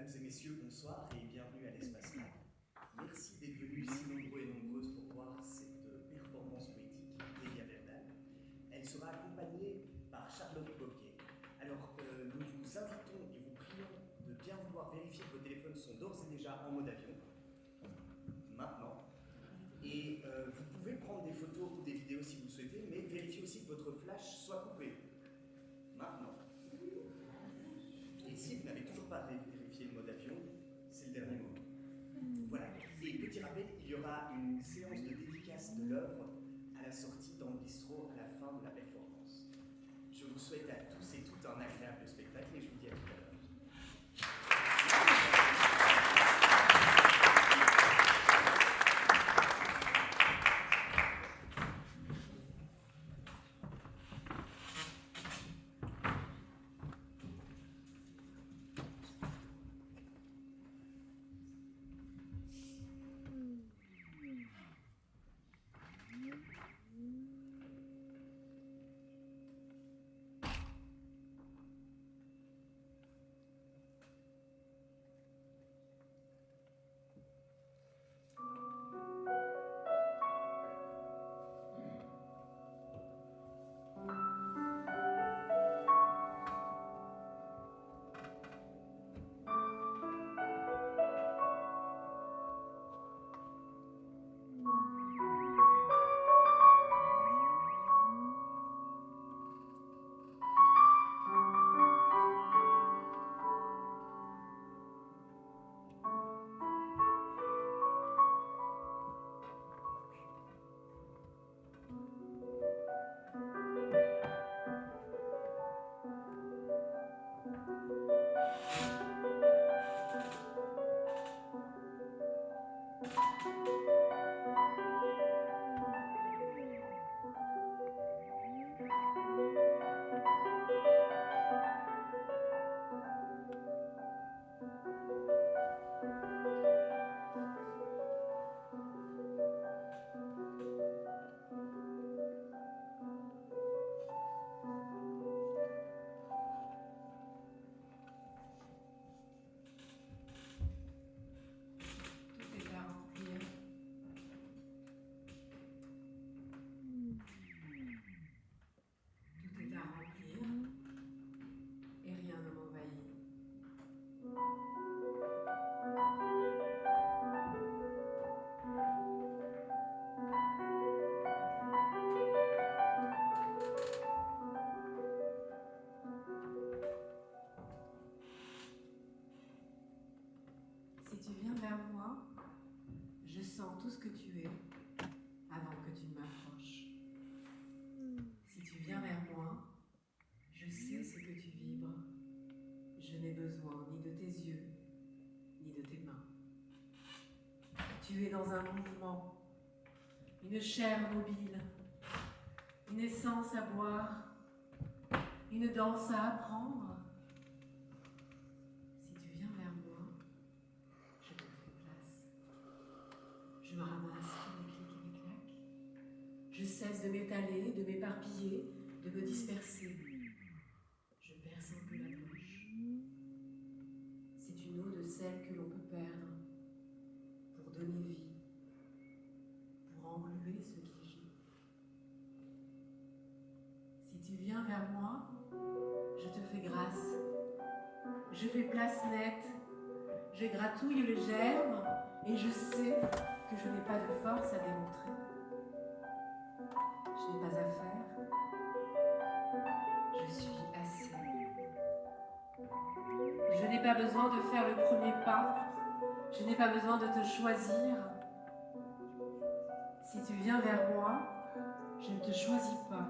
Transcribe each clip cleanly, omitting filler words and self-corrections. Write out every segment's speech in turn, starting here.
Mesdames et messieurs, bonsoir et bienvenue à l'Espace Mac. Merci d'être venus si nombreux et nombreuses pour voir cette performance poétique d'Elia Verdal. Elle sera accompagnée par Charlotte Boquet. Alors, nous vous invitons et vous prions de bien vouloir vérifier que vos téléphones sont d'ores et déjà en mode avion, maintenant. Et vous pouvez prendre des photos ou des vidéos si vous le souhaitez, mais vérifiez aussi que votre flash soit coupé, maintenant. Et si vous n'avez toujours pas vérifié le mode avion, c'est le dernier mot. Voilà. Et petit rappel, il y aura une séance de dédicace de l'œuvre à la sortie dans le bistrot à la fin de la performance. Je vous souhaite à tous et toutes un agréable spectacle et je vous dis à tout à l'heure. Si tu viens vers moi, je sens tout ce que tu es avant que tu ne m'approches. Si tu viens vers moi, je sais ce que tu vibres. Je n'ai besoin ni de tes yeux, ni de tes mains. Tu es dans un mouvement, une chair mobile, une essence à boire, une danse à apprendre. Si tu viens vers moi, je te fais place. Je me ramasse tous les clics et les claques. Je cesse de m'étaler, de m'éparpiller, de me disperser. Je perce un peu la poche. C'est une eau de celle que l'on peut perdre pour donner vie, pour englouer ce qui gît. Si tu viens vers moi, je te fais grâce. Je fais place nette. Je gratouille le germe et je sais que je n'ai pas de force à démontrer. Je n'ai pas à faire. Je suis assez. Je n'ai pas besoin de faire le premier pas. Je n'ai pas besoin de te choisir. Si tu viens vers moi, je ne te choisis pas.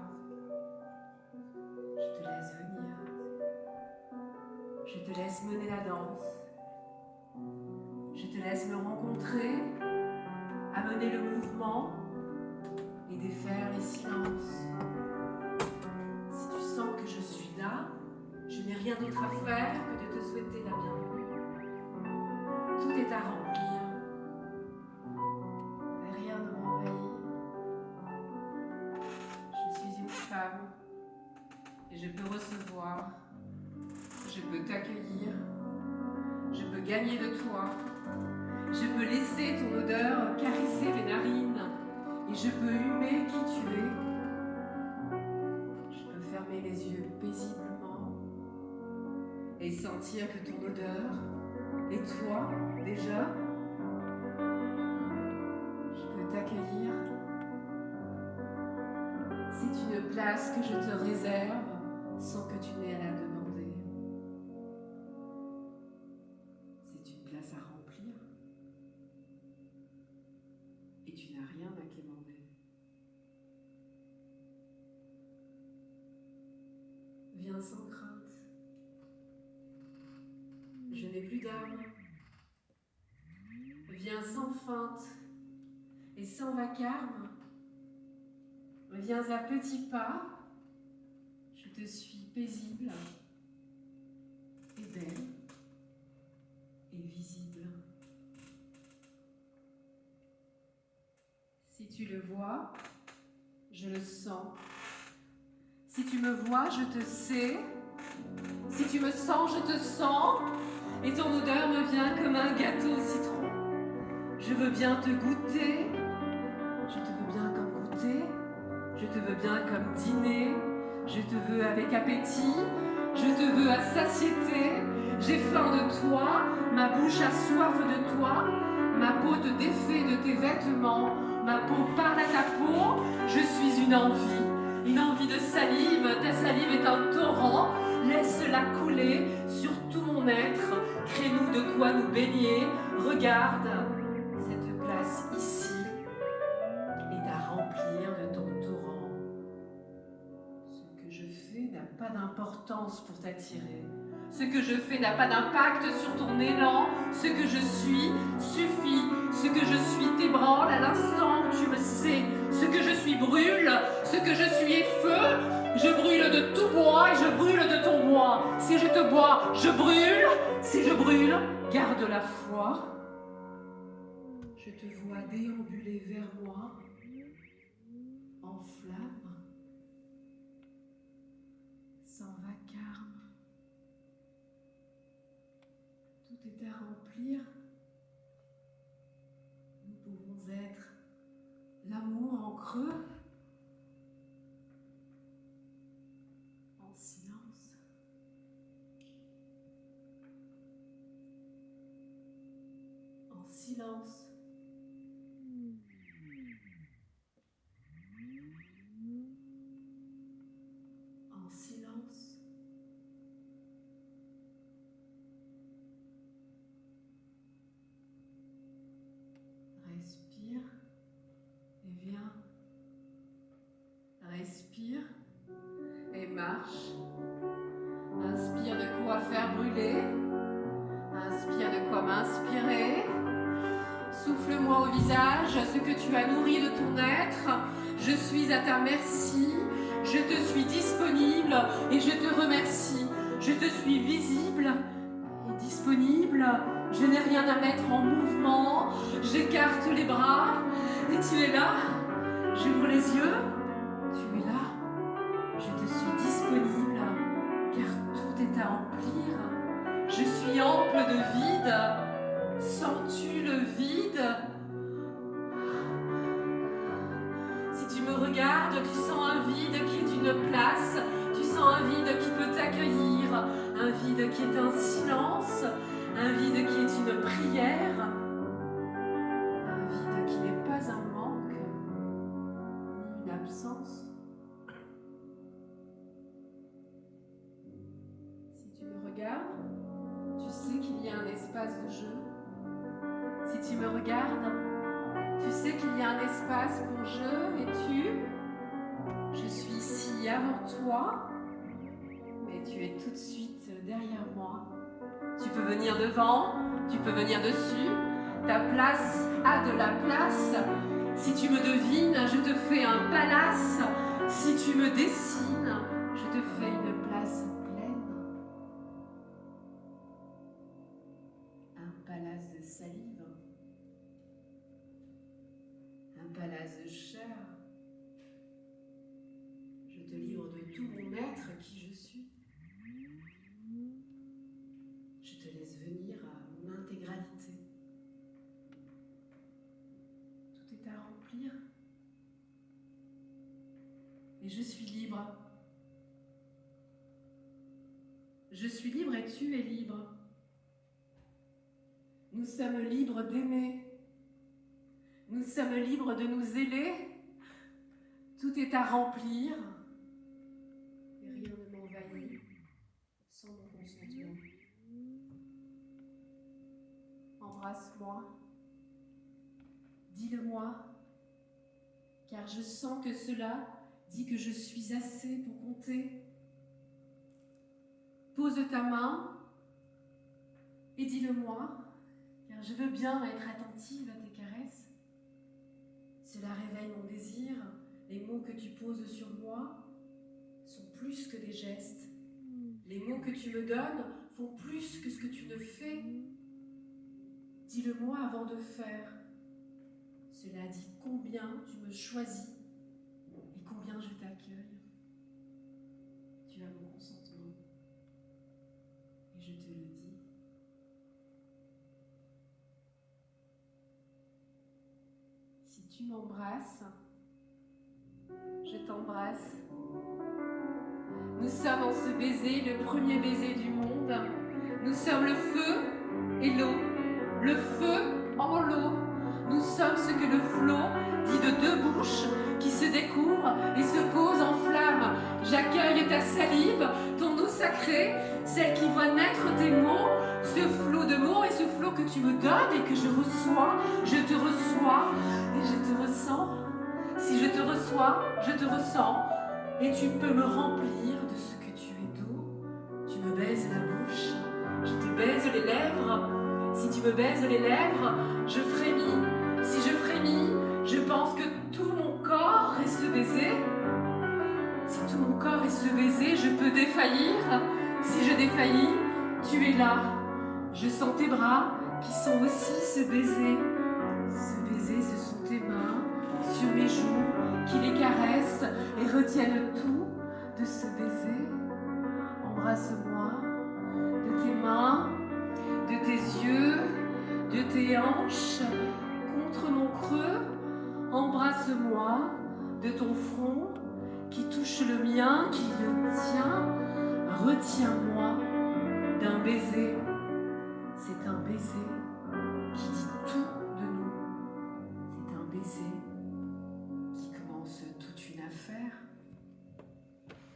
Je te laisse venir. Je te laisse mener la danse. Je te laisse me rencontrer, amener le mouvement et défaire les silences. Si tu sens que je suis là, je n'ai rien d'autre à faire que de te souhaiter la bienvenue. Tout est à remplir. Rien ne m'envahit. Je suis une femme et je peux recevoir. Je peux t'accueillir. Je peux gagner de toi. Je peux laisser ton odeur caresser mes narines. Et je peux humer qui tu es. Je peux fermer les yeux paisiblement et sentir que ton odeur et toi, déjà, je peux t'accueillir. C'est une place que je te réserve sans que tu n'aies à la demander. C'est une place à remplir et tu n'as rien à quémander. Viens sans crainte. Je n'ai plus d'armes. Viens sans feinte et sans vacarme. Viens à petits pas. Je te suis paisible et belle et visible. Si tu le vois, je le sens. Si tu me vois, je te sais. Si tu me sens, je te sens. Et ton odeur me vient comme un gâteau au citron. Je veux bien te goûter. Je te veux bien comme goûter. Je te veux bien comme dîner. Je te veux avec appétit. Je te veux à satiété. J'ai faim de toi. Ma bouche a soif de toi. Ma peau te défait de tes vêtements. Ma peau parle à ta peau. Je suis une envie de salive. Ta salive est un torrent. Laisse-la couler sur tout mon être. Crée-nous de quoi nous baigner. Regarde, cette place ici est à remplir de ton torrent. Ce que je fais n'a pas d'importance pour t'attirer. Ce que je fais n'a pas d'impact sur ton élan. Ce que je suis suffit. Ce que je suis t'ébranle à l'instant où tu me sais. Ce que je suis brûle. Ce que je suis est feu. Je brûle de tout bois et je brûle de ton bois. Si je te bois, je brûle. Si je brûle, garde la foi. Je te vois déambuler vers moi en flamme, sans vacarme. Tout est à remplir. Nous pouvons être l'amour en creux, en silence. En silence. En silence. Respire et viens. Respire et marche. Inspire de quoi faire brûler. Inspire de quoi m'inspirer. Souffle-moi au visage ce que tu as nourri de ton être. Je suis à ta merci. Je te suis disponible et je te remercie. Je te suis visible et disponible. Je n'ai rien à mettre en mouvement. J'écarte les bras et tu es là. J'ouvre les yeux. Tu es là. Je te suis disponible car tout est à remplir. Je suis ample de vide. Sens-tu le vide? Si tu me regardes, tu sens un vide qui est une place. Tu sens un vide qui peut t'accueillir. Un vide qui est un silence. Un vide qui est une prière. Un vide qui n'est pas un manque, ni une absence. Si tu me regardes, tu sais qu'il y a un espace de jeu. Si tu me regardes, tu sais qu'il y a un espace pour je et tu. Je suis ici avant toi, mais tu es tout de suite derrière moi. Tu peux venir devant, tu peux venir dessus. Ta place a de la place. Si tu me devines, je te fais un palace. Si tu me dessines, je te fais une place pleine. Un palace de salive. Un palace de chair. Je te livre de tout mon être qui je suis. Je te laisse venir à et je suis libre. Je suis libre et tu es libre. Nous sommes libres d'aimer. Nous sommes libres de nous ailer. Tout est à remplir. Et rien ne m'envahit sans mon consentement. Embrasse-moi. Dis-le-moi. Car je sens que cela dit que je suis assez pour compter. Pose ta main et dis-le-moi, car je veux bien être attentive à tes caresses. Cela réveille mon désir. Les mots que tu poses sur moi sont plus que des gestes. Les mots que tu me donnes font plus que ce que tu ne fais. Dis-le-moi avant de faire. Cela dit combien tu me choisis et combien je t'accueille. Tu as mon consentement et je te le dis. Si tu m'embrasses, je t'embrasse. Nous sommes en ce baiser, le premier baiser du monde. Nous sommes le feu et l'eau, le feu en l'eau. Nous sommes ce que le flot dit de deux bouches qui se découvrent et se posent en flammes. J'accueille ta salive, ton eau sacrée, celle qui voit naître tes mots, ce flot de mots et ce flot que tu me donnes et que je reçois. Je te reçois et je te ressens. Si je te reçois, je te ressens. Et tu peux me remplir de ce que tu es d'eau. Tu me baises la bouche, je te baise les lèvres. Si tu me baises les lèvres, je frémis. Si je frémis, je pense que tout mon corps est ce baiser. Si tout mon corps est ce baiser, je peux défaillir. Si je défaillis, tu es là. Je sens tes bras qui sont aussi ce baiser. Ce baiser, ce sont tes mains sur mes joues qui les caressent et retiennent tout de ce baiser. Embrasse-moi de tes mains, de tes yeux, de tes hanches, contre mon creux. Embrasse-moi de ton front qui touche le mien, qui le tient. Retiens-moi d'un baiser. C'est un baiser qui dit tout de nous. C'est un baiser qui commence toute une affaire.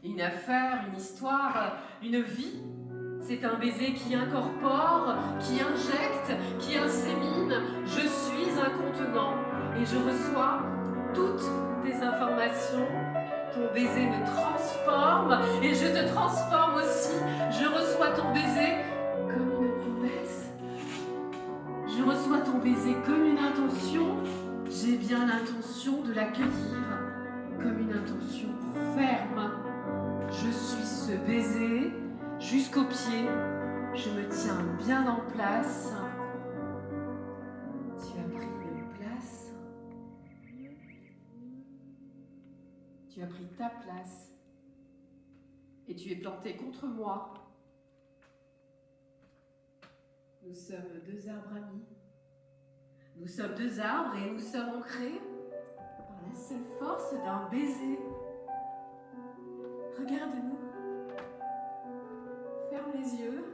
Une affaire, une histoire, une vie. C'est un baiser qui incorpore, qui injecte, qui insémine. Je suis un contenant et je reçois toutes tes informations. Ton baiser me transforme et je te transforme aussi. Je reçois ton baiser comme une promesse. Je reçois ton baiser comme une intention. J'ai bien l'intention de l'accueillir comme une intention ferme. Je suis ce baiser jusqu'aux pieds. Je me tiens bien en place. Tu as pris une place. Tu as pris ta place. Et tu es planté contre moi. Nous sommes deux arbres amis. Nous sommes deux arbres et nous sommes ancrés par la seule force d'un baiser. Regarde-nous. Ferme les yeux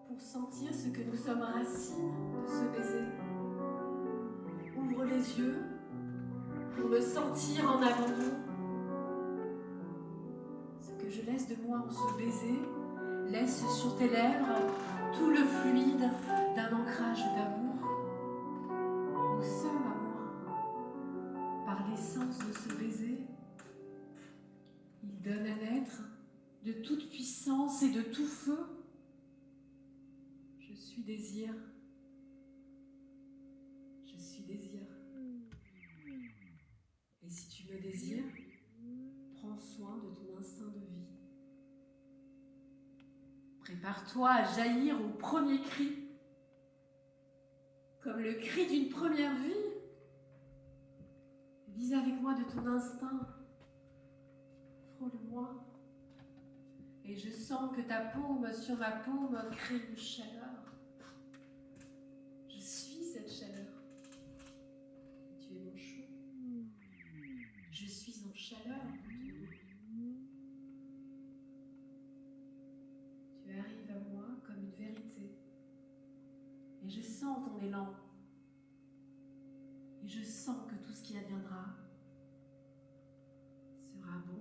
pour sentir ce que nous sommes racines de ce baiser. Ouvre les yeux pour me sentir en abandon. Ce que je laisse de moi en ce baiser laisse sur tes lèvres tout le fluide d'un ancrage d'amour. Nous sommes amour. Par l'essence de ce baiser, il donne à naître de toute puissance et de tout feu. Je suis désir. Je suis désir. Et si tu me désires, prends soin de ton instinct de vie. Prépare-toi à jaillir au premier cri, comme le cri d'une première vie. Vise avec moi de ton instinct. Frôle-moi. Et je sens que ta paume sur ma paume crée une chaleur. Je suis cette chaleur. Tu es mon chaud. Je suis suis en chaleur autour de nous. Tu arrives à moi comme une vérité. Et je sens ton élan. Et je sens que tout ce qui adviendra sera bon.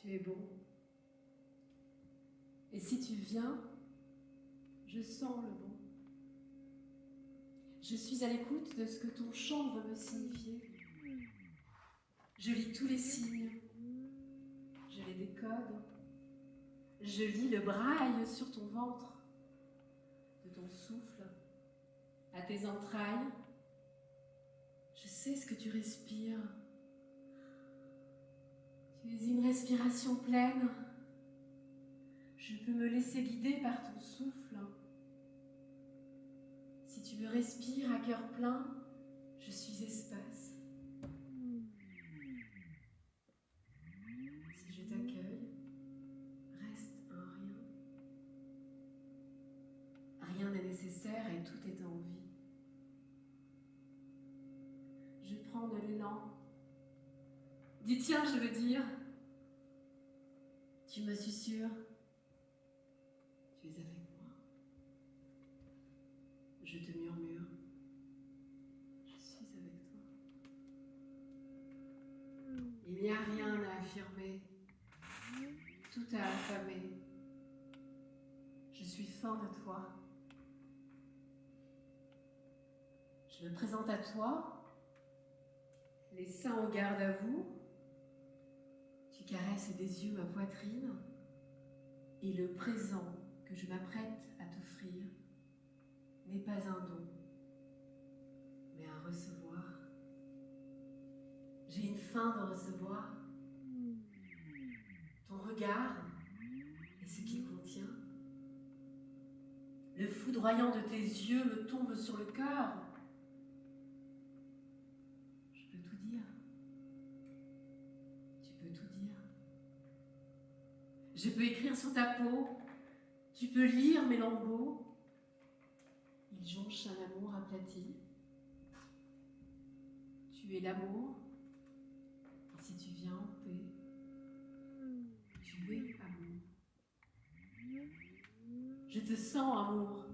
Tu es bon. Et si tu viens, je sens le bon. Je suis à l'écoute de ce que ton chant veut me signifier. Je lis tous les signes. Je les décode. Je lis le braille sur ton ventre, de ton souffle, à tes entrailles. Je sais ce que tu respires. Tu es une respiration pleine. Je peux me laisser guider par ton souffle. Si tu me respires à cœur plein, je suis espace. Si je t'accueille, reste un rien. Rien n'est nécessaire et tout est en vie. Je prends de l'élan. Dis tiens, je veux dire. Tu me susurres. Tu es avec moi. Je te murmure. Je suis avec toi. Il n'y a rien à affirmer. Tout à affamer. Je suis fin de toi. Je me présente à toi, les seins au garde à vous. Tu caresses des yeux ma poitrine et le présent que je m'apprête à t'offrir n'est pas un don, mais un recevoir. J'ai une faim de recevoir ton regard et ce qu'il contient. Le foudroyant de tes yeux me tombe sur le cœur. Je peux tout dire. Tu peux tout dire. Je peux écrire sur ta peau. Tu peux lire mes lambeaux. Ils jonchent un amour aplati. Tu es l'amour. Et si tu viens en paix, tu es amour. Je te sens amour.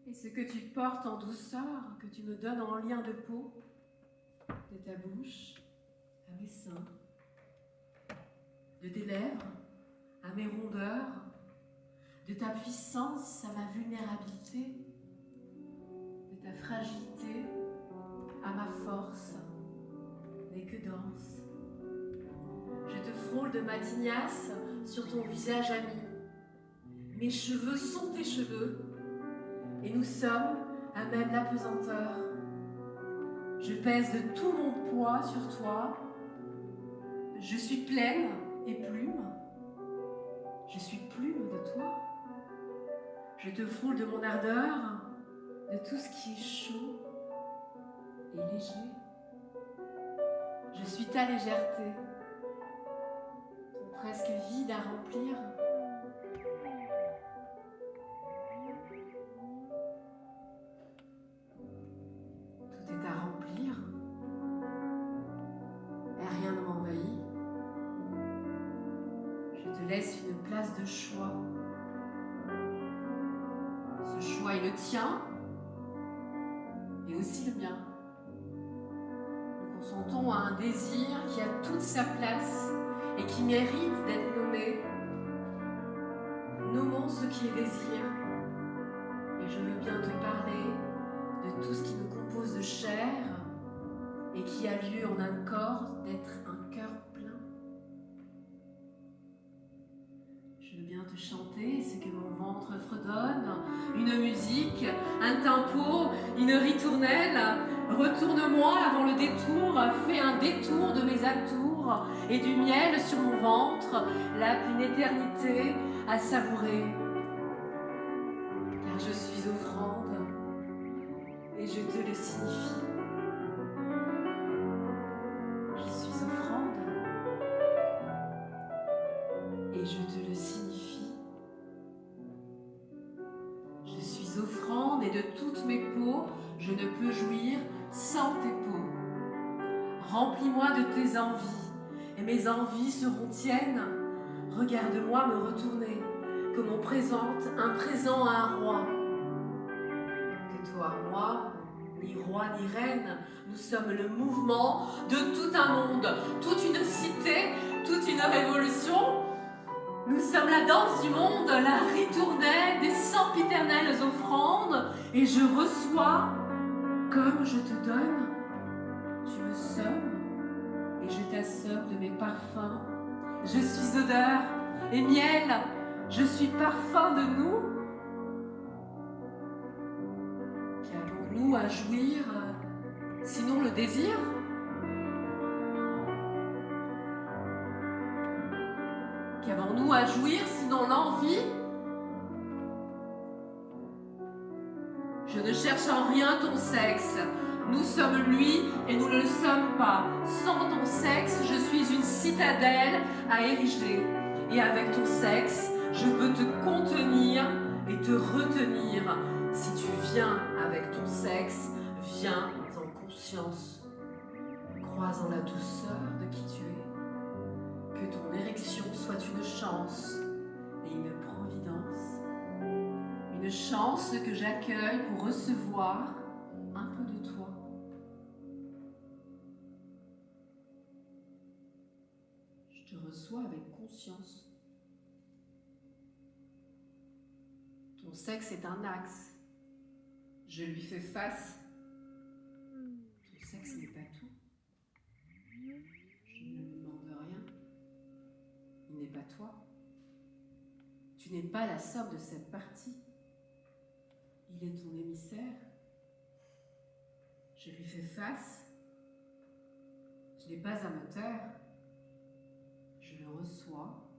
Et ce que tu portes en douceur, que tu me donnes en lien de peau, de ta bouche à mes seins, de tes lèvres à mes rondeurs, de ta puissance à ma vulnérabilité, de ta fragilité à ma force, n'est que danse. Je te frôle de ma tignasse sur ton visage ami. Mes cheveux sont tes cheveux, et nous sommes à même l'apesanteur. Je pèse de tout mon poids sur toi. Je suis pleine et plume. Je suis plume de toi. Je te frôle de mon ardeur, de tout ce qui est chaud et léger. Je suis ta légèreté, ton presque vide à remplir. Tout est à remplir, et rien ne m'envahit. Je te laisse une place de choix. Ce choix est le tien. et aussi le mien. Nous consentons à un désir qui a toute sa place et qui mérite d'être nommé. Nommons ce qui est désir. Et je veux bien te parler de tout ce qui nous compose de chair et qui a lieu en un corps d'être un cœur plein. Je veux bien te chanter ce que mon ventre fredonne, une musique, un tempo, une ritournelle. Retourne-moi avant le détour, fais un détour de mes atours et du miel sur mon ventre, là une éternité à savourer. Car je suis offrande et je te le signifie. Je suis offrande et je te le signifie. Je suis offrande et de toutes mes peaux, je ne peux jouir sans tes peaux. Remplis-moi de tes envies et mes envies seront tiennes. Regarde-moi me retourner comme on présente un présent à un roi. Que toi, moi, ni roi ni reine, nous sommes le mouvement de tout un monde, toute une cité, toute une révolution. Nous sommes la danse du monde, la ritournelle des sempiternelles offrandes, et je reçois comme je te donne. Tu me sommes et je t'assomme de mes parfums. Je suis odeur et miel, je suis parfum de nous. Qu'avons-nous à jouir, sinon le désir? Qu'avons-nous à jouir, sinon l'envie? Je ne cherche en rien ton sexe. Nous sommes lui et nous ne le sommes pas. Sans ton sexe, je suis une citadelle à ériger. Et avec ton sexe, je peux te contenir et te retenir. Si tu viens avec ton sexe, viens en conscience. Crois en la douceur de qui tu es. Que ton érection soit une chance et une providence. Une chance que j'accueille pour recevoir un peu de toi. Je te reçois avec conscience. Ton sexe est un axe. Je lui fais face. Ton sexe n'est pas tout. Je ne lui demande rien. Il n'est pas toi. Tu n'es pas la somme de cette partie. Il est ton émissaire. Je lui fais face. Je n'ai pas à me taire. Je le reçois,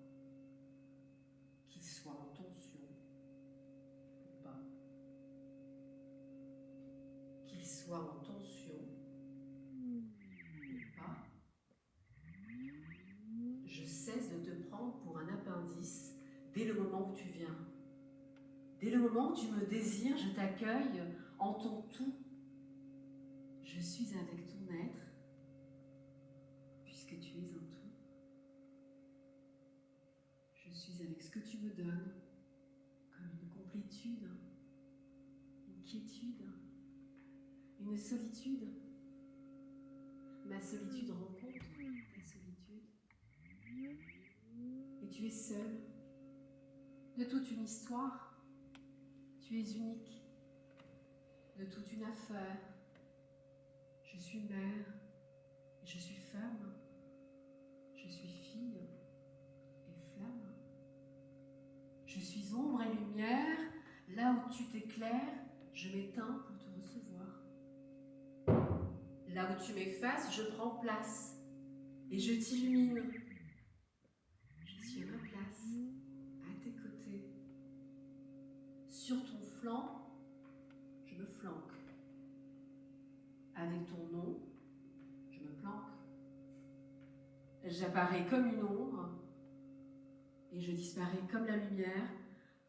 qu'il soit en tension ou pas. Qu'il soit en tension ou pas. Je cesse de te prendre pour un appendice dès le moment où tu viens. Dès le moment où tu me désires, je t'accueille en ton tout. Je suis avec ton être, puisque tu es un tout. Je suis avec ce que tu me donnes, comme une complétude, une quiétude, une solitude. Ma solitude rencontre ta solitude. Et tu es seul, de toute une histoire. Tu es unique, de toute une affaire. Je suis mère, et je suis femme, je suis fille et flamme. Je suis ombre et lumière, là où tu t'éclaires, je m'éteins pour te recevoir. Là où tu m'effaces, je prends place et je t'illumine. Je suis à ma place, à tes côtés. Sur ton flanc, je me flanque. Avec ton nom, je me planque. J'apparais comme une ombre et je disparais comme la lumière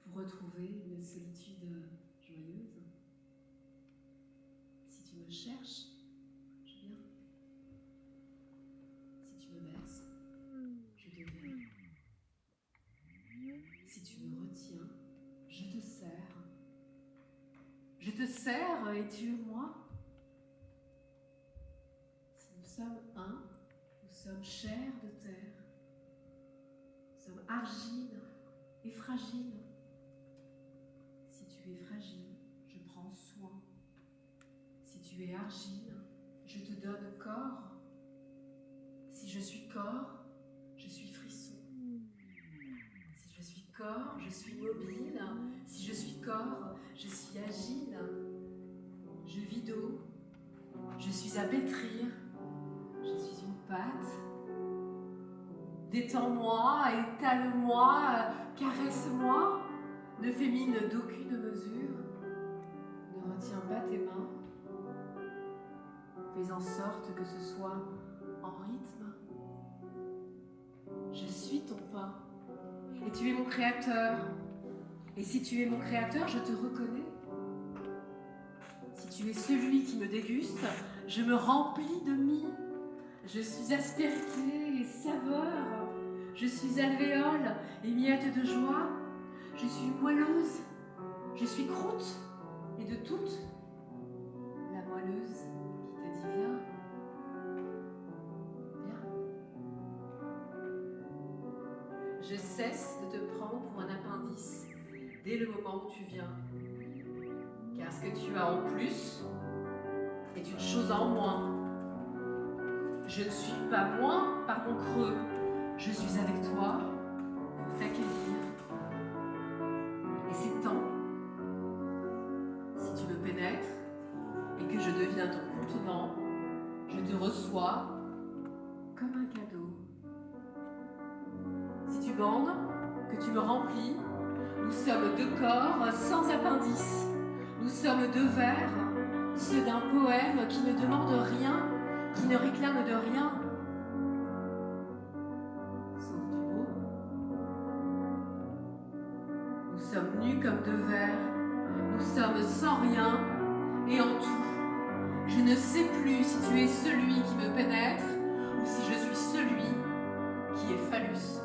pour retrouver une solitude joyeuse. Si tu me cherches, je viens. Si tu me berces, je deviens. Si tu me retiens, je te serre. Je te serre et tu moi. sommes un, nous sommes chair de terre, nous sommes argile et fragile. Si tu es fragile, je prends soin. Si tu es argile, je te donne corps. Si je suis corps, je suis frisson. Si je suis corps, je suis mobile. Si je suis corps, je suis agile. Je vis d'eau. Je suis à pétrir. Je suis une pâte. Détends-moi, étale-moi, caresse-moi. Ne fais mine d'aucune mesure. Ne retiens pas tes mains. Fais en sorte que ce soit en rythme. Je suis ton pain. Et tu es mon créateur. Et si tu es mon créateur, je te reconnais. Si tu es celui qui me déguste, je me remplis de mie. Je suis aspérité et saveur. Je suis alvéole et miette de joie. Je suis moelleuse. Je suis croûte et de toute. La moelleuse qui te dit viens. Viens. Je cesse de te prendre pour un appendice dès le moment où tu viens. Car ce que tu as en plus est une chose en moins. Je ne suis pas moins par mon creux. Je suis avec toi pour t'accueillir. Et c'est temps, si tu me pénètres et que je deviens ton contenant, je te reçois comme un cadeau. Si tu bandes, que tu me remplis, nous sommes deux corps sans appendice. Nous sommes deux vers, ceux d'un poème qui ne demande rien, qui ne réclame de rien, sauf du beau. Nous sommes nus comme deux vers, nous sommes sans rien et en tout. Je ne sais plus si tu es celui qui me pénètre ou si je suis celui qui est phallus.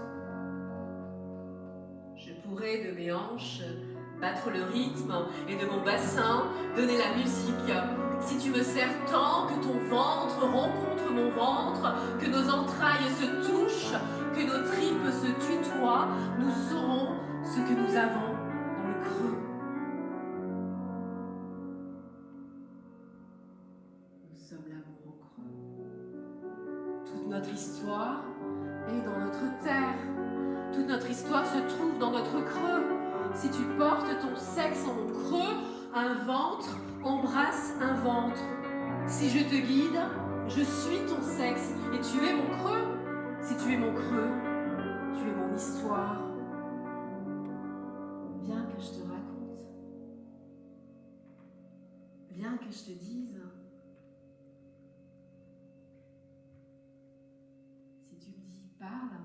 Je pourrais de mes hanches battre le rythme et de mon bassin donner la musique. Si tu me serres tant que ton ventre rencontre mon ventre, que nos entrailles se touchent, que nos tripes se tutoient, nous saurons ce que nous avons dans le creux. Nous sommes l'amour en creux. Toute notre histoire est dans notre terre. Toute notre histoire se trouve dans notre creux. Si tu portes ton sexe en mon creux, un ventre embrasse un ventre. Si je te guide, je suis ton sexe et tu es mon creux. Si tu es mon creux, tu es mon histoire. Viens que je te raconte. Viens que je te dise. Si tu me dis parle,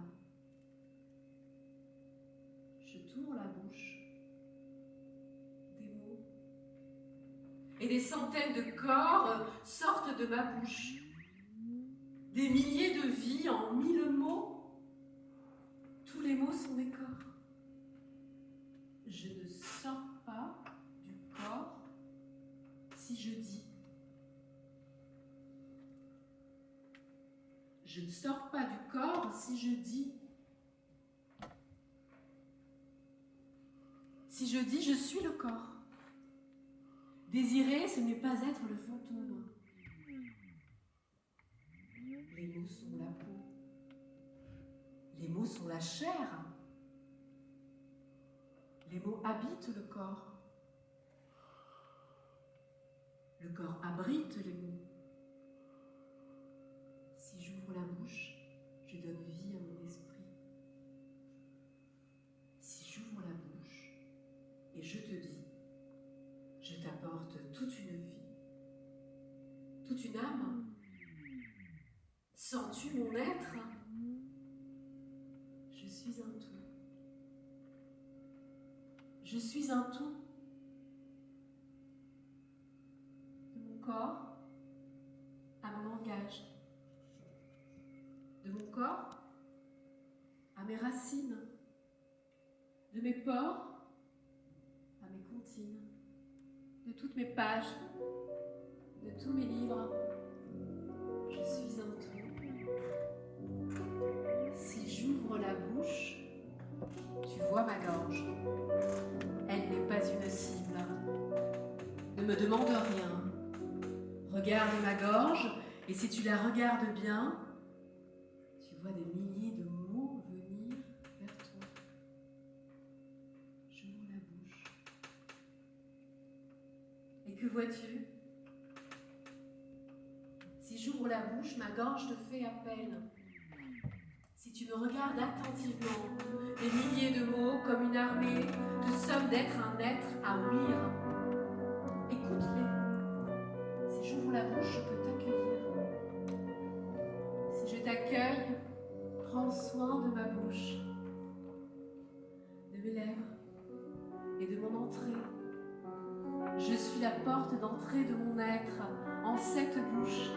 je tourne la bouche. Et des centaines de corps sortent de ma bouche. Des milliers de vies en 1000 mots. Tous les mots sont des corps. Je ne sors pas du corps si je dis. Je ne sors pas du corps si je dis. Si je dis, je suis le corps. Désirer, ce n'est pas être le fantôme. Les mots sont la peau. Les mots sont la chair. Les mots habitent le corps. Le corps abrite les mots. Si j'ouvre la bouche, je donne vie à mon esprit. Si j'ouvre la bouche et je te dis, je t'apporte toute une vie, toute une âme. Sens-tu mon être? Je suis un tout. Je suis un tout. De mon corps à mon langage. De mon corps à mes racines. De mes pores à mes comptines. De toutes mes pages, de tous mes livres, je suis un tout. me demande rien. Regarde ma gorge, et si tu la regardes bien, tu vois des milliers de mots venir vers toi. J'ouvre la bouche. Et que vois-tu? Si j'ouvre la bouche, ma gorge te fait appel. Si tu me regardes attentivement, des milliers de mots comme une armée te somment d'être un être à ouïr. Écoute-les. Si j'ouvre la bouche, je peux t'accueillir. Si je t'accueille, prends soin de ma bouche, de mes lèvres et de mon entrée. Je suis la porte d'entrée de mon être en cette bouche.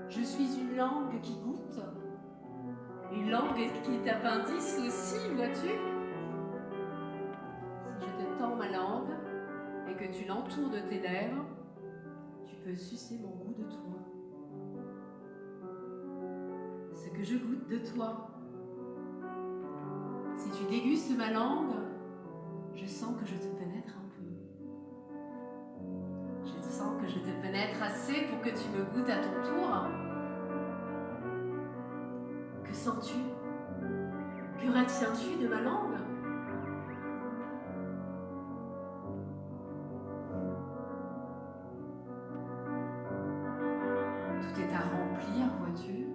Je suis une langue qui goûte, une langue qui est appendice aussi, vois-tu? Si je te tends ma langue et que tu l'entoures de tes lèvres, tu peux sucer mon goût de toi. Ce que je goûte de toi. Si tu dégustes ma langue, je sens que je te pénètre un peu. Je sens que je te pénètre assez pour que tu me goûtes à ton tour. Que sens-tu? Que retiens-tu de ma langue? Tout est à remplir, vois-tu?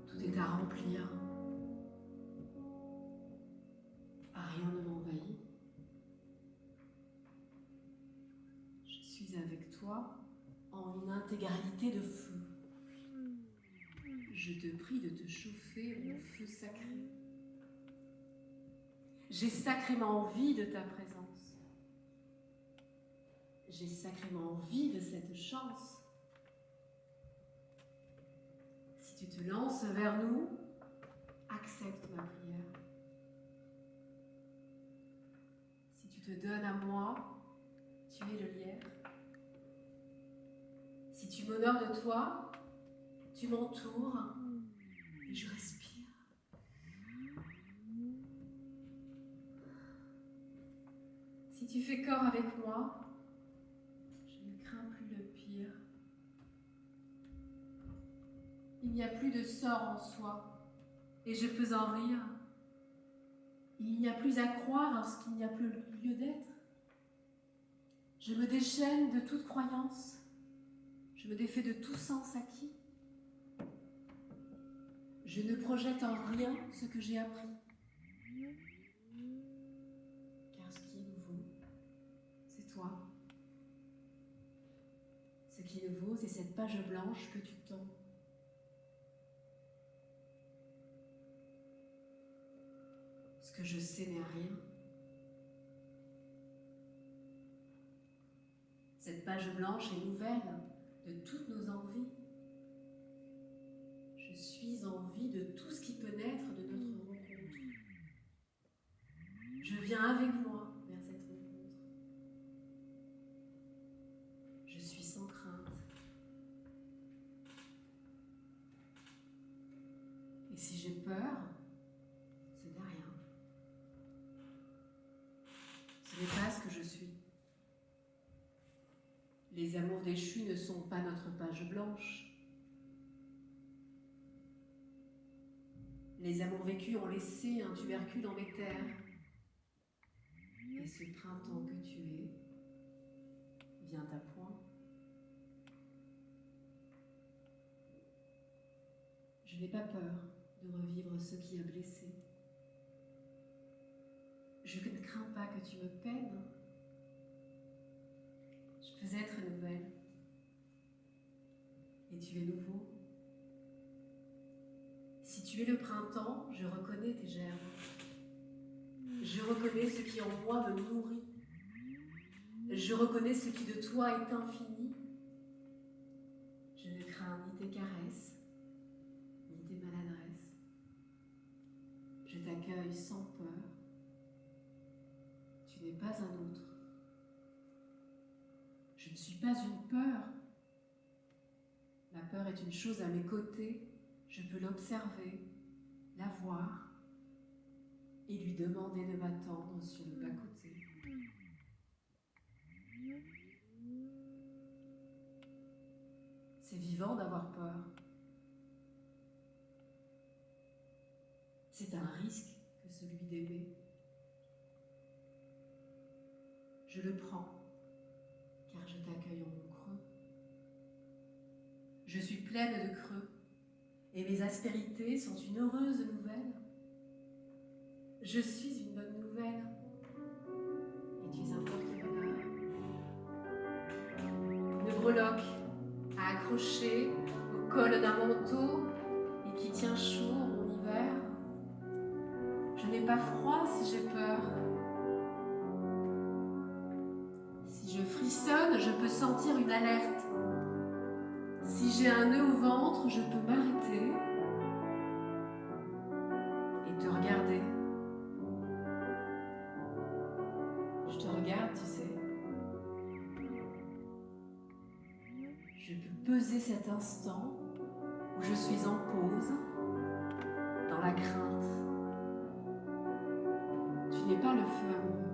Tout est à remplir. Rien ne m'envahit. Je suis avec toi en une intégralité de feu. Je te prie de te chauffer au feu sacré. J'ai sacrément envie de ta présence. J'ai sacrément envie de cette chance. Si tu te lances vers nous, accepte ma prière. Si tu te donnes à moi, tu es le lierre. Si tu m'honores de toi, tu m'entoures et je respire. Si tu fais corps avec moi, je ne crains plus le pire. Il n'y a plus de sort en soi et je peux en rire. Il n'y a plus à croire lorsqu'il n'y a plus lieu d'être. Je me déchaîne de toute croyance. Je me défais de tout sens acquis. Je ne projette en rien ce que j'ai appris. Car ce qui est nouveau, c'est toi. Ce qui est nouveau, c'est cette page blanche que tu tends. Ce que je sais n'est rien. Cette page blanche est nouvelle de toutes nos envies. Je suis en vie de tout ce qui peut naître de notre rencontre. Je viens avec moi vers cette rencontre. Je suis sans crainte. Et si j'ai peur, ce n'est rien. Ce n'est pas ce que je suis. Les amours déchus ne sont pas notre page blanche. Les amours vécus ont laissé un tubercule dans mes terres. Et ce printemps que tu es vient à point. Je n'ai pas peur de revivre ce qui a blessé. Je ne crains pas que tu me peines. Je peux être nouvelle. Et tu es nouveau. Si tu es le printemps, je reconnais tes germes. Je reconnais ce qui en moi me nourrit. Je reconnais ce qui de toi est infini. Je ne crains ni tes caresses, ni tes maladresses. Je t'accueille sans peur. Tu n'es pas un autre. Je ne suis pas une peur. La peur est une chose à mes côtés. Je peux l'observer, la voir. et lui demander de m'attendre sur le bas-côté. C'est vivant d'avoir peur. C'est un risque que celui d'aimer. Je le prends, car je t'accueille en mon creux. Je suis pleine de creux, et mes aspérités sont une heureuse nouvelle. Je suis une bonne nouvelle, et tu es un porte-bonheur. Une breloque à accrocher au col d'un manteau et qui tient chaud mon hiver. Je n'ai pas froid si j'ai peur. Si je frissonne, je peux sentir une alerte. Si j'ai un nœud au ventre, je peux m'arrêter et te regarder. Je te regarde, tu sais. Je peux peser cet instant où je suis en pause, dans la crainte. Tu n'es pas le feu amoureux.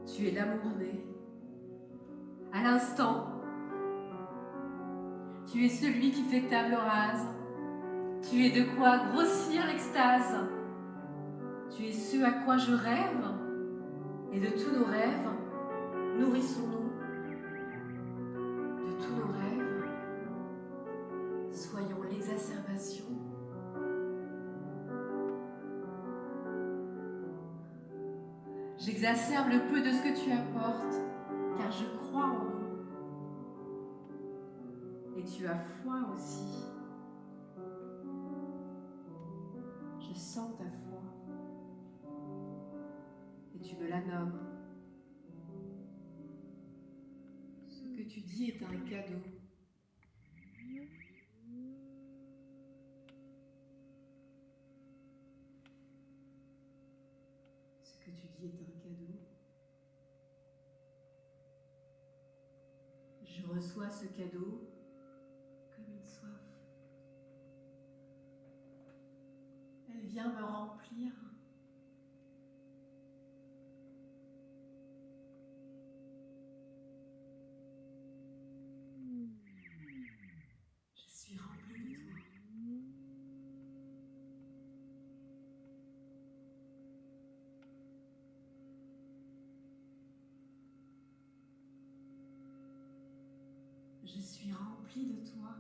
Tu es l'amour né. À l'instant, tu es celui qui fait table rase. Tu es de quoi grossir l'extase. Tu es ce à quoi je rêve. Et de tous nos rêves, nourrissons-nous. De tous nos rêves, soyons l'exacerbation. J'exacerbe le peu de ce que tu apportes, car je crois en nous. Et tu as foi aussi. Je sens ta foi. Et tu me la nommes. Ce que tu dis est un cadeau. Ce que tu dis est un cadeau. Je reçois ce cadeau comme une soif. Elle vient me remplir. Je suis remplie de toi. Je suis remplie de toi.